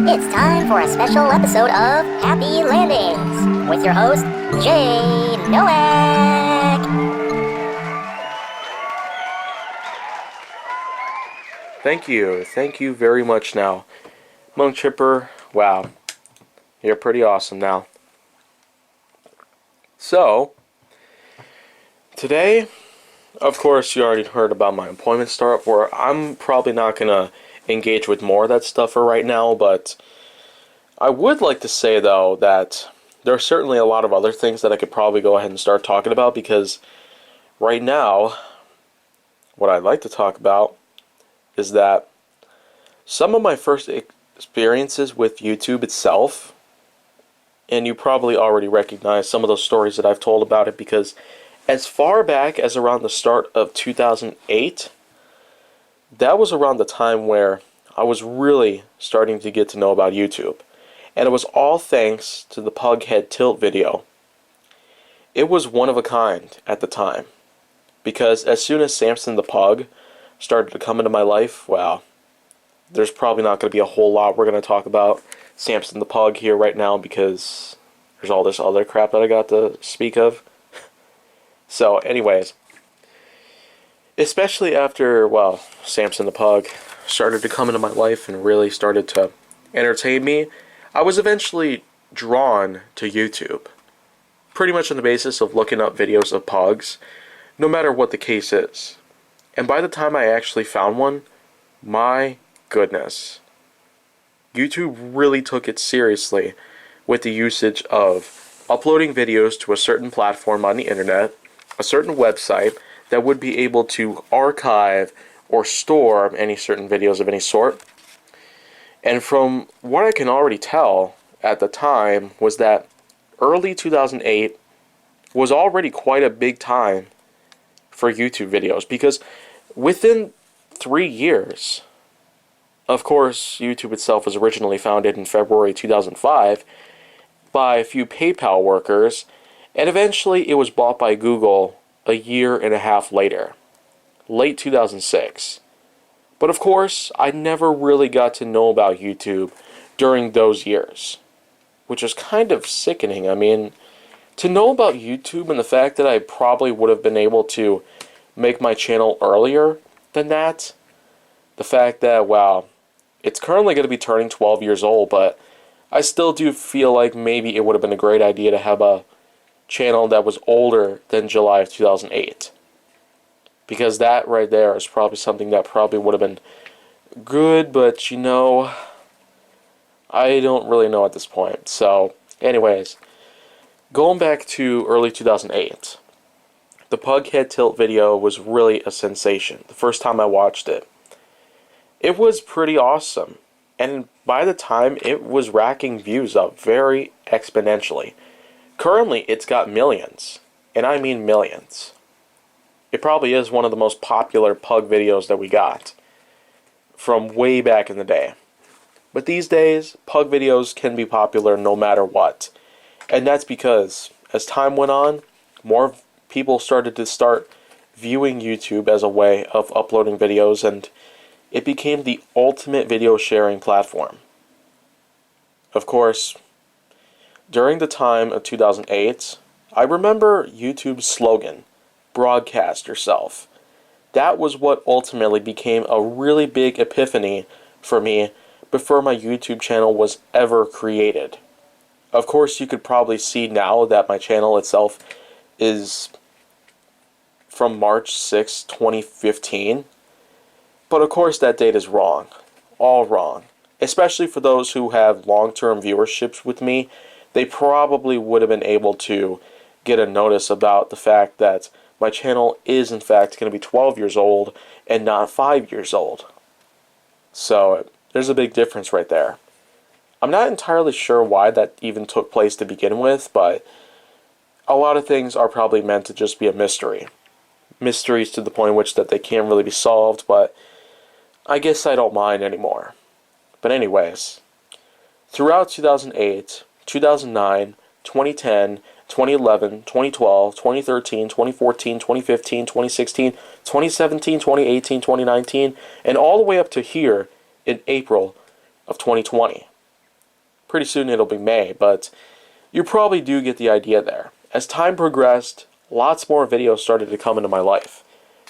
It's time for a special episode of Happy Landings with your host, Jay Nowak. Thank you very much now. Monk Chipper, wow, you're pretty awesome now. So, today, of course, you already heard about my employment startup, where I'm probably not going to engage with more of that stuff for right now, but I would like to say, though, that there are certainly a lot of other things that I could probably go ahead and start talking about, because right now, what I'd like to talk about is that some of my first experiences with YouTube itself, and you probably already recognize some of those stories that I've told about it, because as far back as around the start of 2008, that was around the time where I was really starting to get to know about YouTube. And it was all thanks to the Pug Head Tilt video. It was one of a kind at the time, because as soon as Samson the Pug started to come into my life, wow, there's probably not going to be a whole lot we're going to talk about Samson the Pug here right now, because there's all this other crap that I got to speak of. So anyways, especially after, well, Samson the Pug started to come into my life and really started to entertain me, I was eventually drawn to YouTube. Pretty much on the basis of looking up videos of pugs, no matter what the case is. And by the time I actually found one, my goodness, YouTube really took it seriously with the usage of uploading videos to a certain platform on the internet, a certain website that would be able to archive or store any certain videos of any sort. And from what I can already tell at the time was that early 2008 was already quite a big time for YouTube videos, because within 3 years, of course, YouTube itself was originally founded in February 2005 by a few PayPal workers, and eventually it was bought by Google a year and a half later, late 2006. But of course, I never really got to know about YouTube during those years, which is kind of sickening. I mean, to know about YouTube and the fact that I probably would have been able to make my channel earlier than that, the fact that, wow, it's currently going to be turning 12 years old, but I still do feel like maybe it would have been a great idea to have a channel that was older than July of 2008. Because that right there is probably something that probably would have been good, but you know, I don't really know at this point. So, anyways, going back to early 2008, the Pug Head Tilt video was really a sensation. The first time I watched it, it was pretty awesome. And by the time, it was racking views up very exponentially. Currently, it's got millions, and I mean millions. It probably is one of the most popular pug videos that we got from way back in the day. But these days, pug videos can be popular no matter what. And that's because, as time went on, more people started to viewing YouTube as a way of uploading videos, and it became the ultimate video sharing platform. Of course, during the time of 2008, I remember YouTube's slogan, broadcast yourself. That was what ultimately became a really big epiphany for me before my YouTube channel was ever created. Of course, you could probably see now that my channel itself is from March 6, 2015. But of course that date is wrong. All wrong. Especially for those who have long-term viewerships with me, they probably would have been able to get a notice about the fact that my channel is in fact going to be 12 years old and not 5 years old. So there's a big difference right there. I'm not entirely sure why that even took place to begin with, but a lot of things are probably meant to just be a mystery. Mysteries to the point in which that they can't really be solved, but I guess I don't mind anymore. But anyways, throughout 2008, 2009, 2010, 2011, 2012, 2013, 2014, 2015, 2016, 2017, 2018, 2019, and all the way up to here in April of 2020. pretty soon it'll be May, but you probably do get the idea there. As time progressed, lots more videos started to come into my life.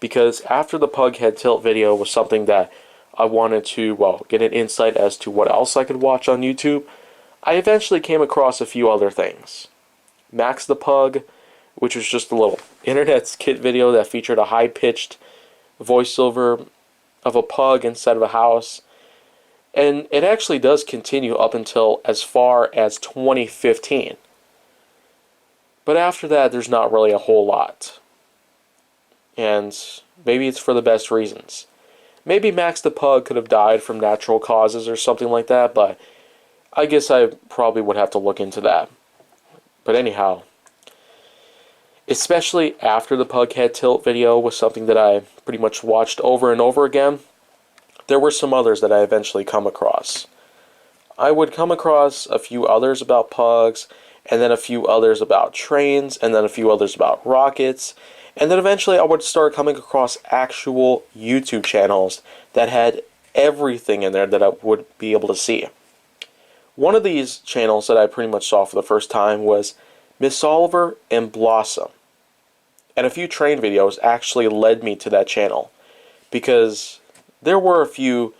Because after the Pug Head Tilt video was something that I wanted to, well, get an insight as to what else I could watch on YouTube, I eventually came across a few other things. Max the Pug, which was just a little internet skit video that featured a high-pitched voiceover of a pug inside of a house. And it actually does continue up until as far as 2015. But after that, there's not really a whole lot. And maybe it's for the best reasons. Maybe Max the Pug could have died from natural causes or something like that, but I guess I probably would have to look into that. But anyhow, especially after the Pug Head Tilt video was something that I pretty much watched over and over again, there were some others that I eventually come across. I would come across a few others about pugs, and then a few others about trains, and then a few others about rockets, and then eventually I would start coming across actual YouTube channels that had everything in there that I would be able to see. One of these channels that I pretty much saw for the first time was Miss Oliver and Blossom. And a few train videos actually led me to that channel, because there were a few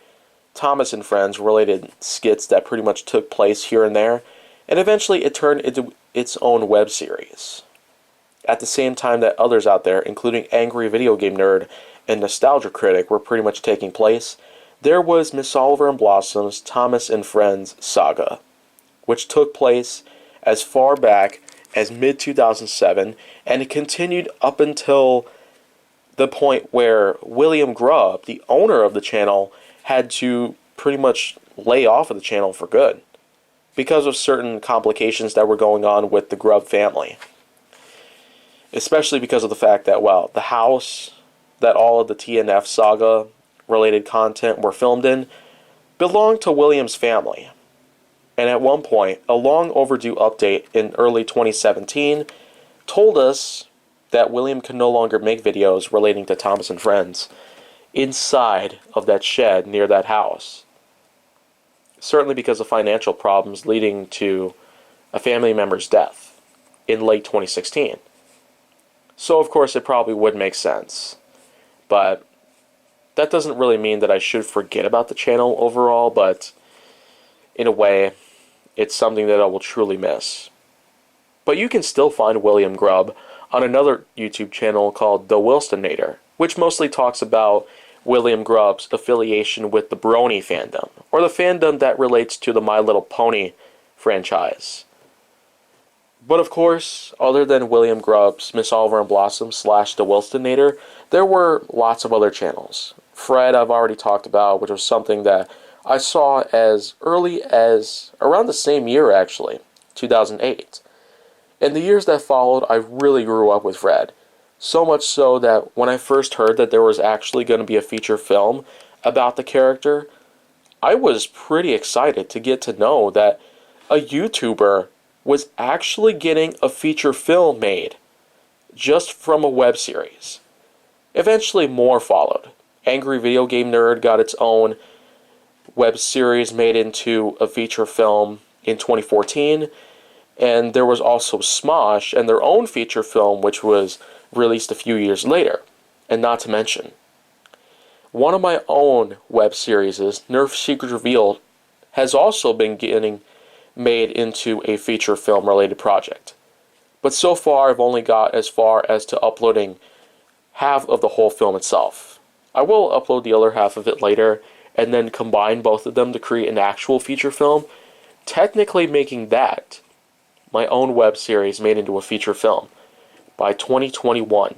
Thomas and Friends related skits that pretty much took place here and there, and eventually it turned into its own web series. At the same time that others out there, including Angry Video Game Nerd and Nostalgia Critic, were pretty much taking place, there was Miss Oliver and Blossom's Thomas and Friends saga, which took place as far back as mid-2007, and it continued up until the point where William Grubb, the owner of the channel, had to pretty much lay off of the channel for good because of certain complications that were going on with the Grubb family. Especially because of the fact that, well, the house that all of the TNF saga related content were filmed in belonged to William's family. And at one point, a long overdue update in early 2017 told us that William could no longer make videos relating to Thomas and Friends inside of that shed near that house. Certainly because of financial problems leading to a family member's death in late 2016. So of course it probably would make sense. But that doesn't really mean that I should forget about the channel overall, but in a way, it's something that I will truly miss. But you can still find William Grubb on another YouTube channel called The Wilstonator, which mostly talks about William Grubb's affiliation with the Brony fandom, or the fandom that relates to the My Little Pony franchise. But of course, other than William Grubb's Miss Oliver and Blossom / The Wilstonator, there were lots of other channels. Fred I've already talked about, which was something that I saw as early as around the same year actually, 2008. In the years that followed, I really grew up with Fred. So much so that when I first heard that there was actually going to be a feature film about the character, I was pretty excited to get to know that a YouTuber was actually getting a feature film made just from a web series. Eventually more followed. Angry Video Game Nerd got its own web series made into a feature film in 2014, and there was also Smosh and their own feature film which was released a few years later. And not to mention, one of my own web series, Nerf Secrets Revealed, has also been getting made into a feature film related project. But so far I've only got as far as to uploading half of the whole film itself. I will upload the other half of it later and then combine both of them to create an actual feature film, technically making that my own web series made into a feature film by 2021.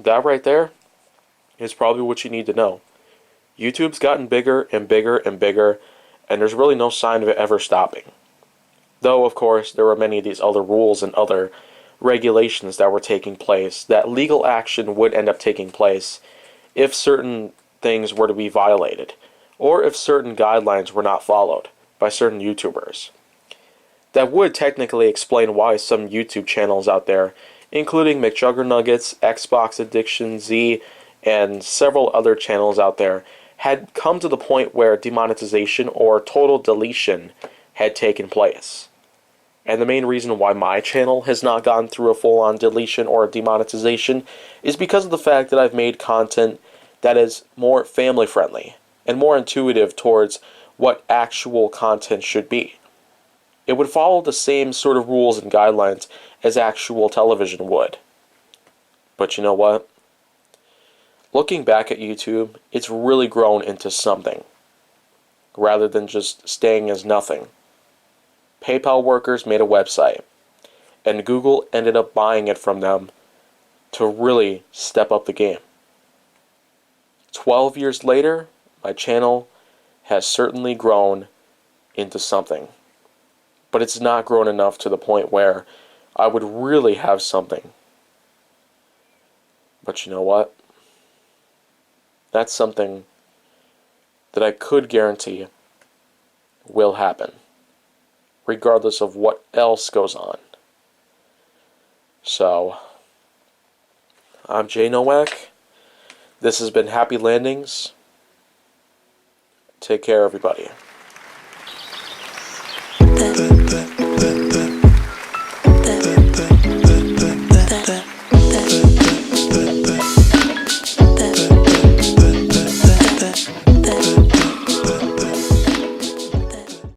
That right there is probably what you need to know. YouTube's gotten bigger and bigger and bigger, and there's really no sign of it ever stopping. Though, of course, there were many of these other rules and other regulations that were taking place, that legal action would end up taking place if certain things were to be violated, or if certain guidelines were not followed by certain YouTubers. That would technically explain why some YouTube channels out there, including McJuggernuggets, Xbox Addiction, Z, and several other channels out there, had come to the point where demonetization or total deletion had taken place. And the main reason why my channel has not gone through a full-on deletion or demonetization is because of the fact that I've made content that is more family-friendly and more intuitive towards what actual content should be. It would follow the same sort of rules and guidelines as actual television would. But you know what? Looking back at YouTube, it's really grown into something, rather than just staying as nothing. PayPal workers made a website, and Google ended up buying it from them to really step up the game. 12 years later, my channel has certainly grown into something. But it's not grown enough to the point where I would really have something. But you know what? That's something that I could guarantee will happen, regardless of what else goes on. So, I'm Jay Nowak. This has been Happy Landings. Take care, everybody.